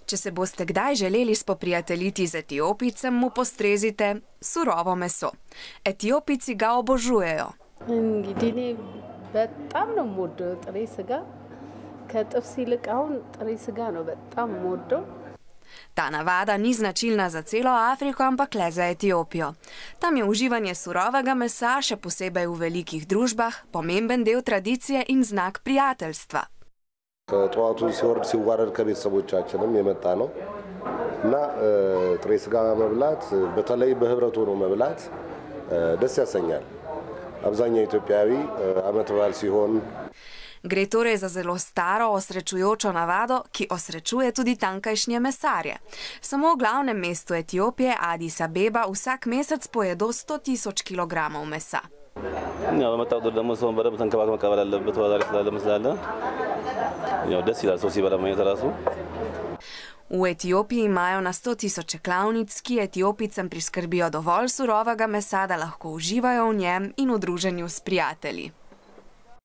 Če se boste kdaj želeli spoprijateljiti z Etiopijcem, mu postrezite surovo meso. Etiopijci ga obožujejo. እንግዲህ እኔ በጣም ነው የምወደው ጥሬ ስጋ ከጥብስ ይልቅ አሁን ጥሬ ስጋ ነው በጣም የምወደው። Ta navada ni značilna za celo Afriko, ampak le za Etiopijo. Tam je uživanje surovega mesa, še posebej v velikih družbah, pomemben del tradicije in znak prijateljstva. ከጠዋቱ ሲወርድ ሲዋረድ ከቤተሰቦቻችንም የመጣ ነው እና ጥሬ ስጋ መብላት በተለይ በህብረት ሆኖ መብላት ደስ ያሰኛል። አብዛኛው ኢትዮጵያዊ ዓመት በዓል ሲሆን Gre torej za zelo staro, osrečujočo navado, ki osrečuje tudi tankajšnje mesarje. Samo v glavnem mestu Etiopije, Addis Abeba, vsak mesec pojedo 100,000 kilogramov mesa. ያው በመጣው ደግሞ ሰው በደንብ ተንከባክቦ መቀበል አለበት ወዛሬ ስላለ ያው ደስ ይላል ሰው ሲበላ ማየት ራሱ። V Etiopiji imajo na 100,000 klavnic, ki Etiopijcem priskrbijo dovolj surovega mesa, da lahko uživajo v njem in v druženju s prijatelji.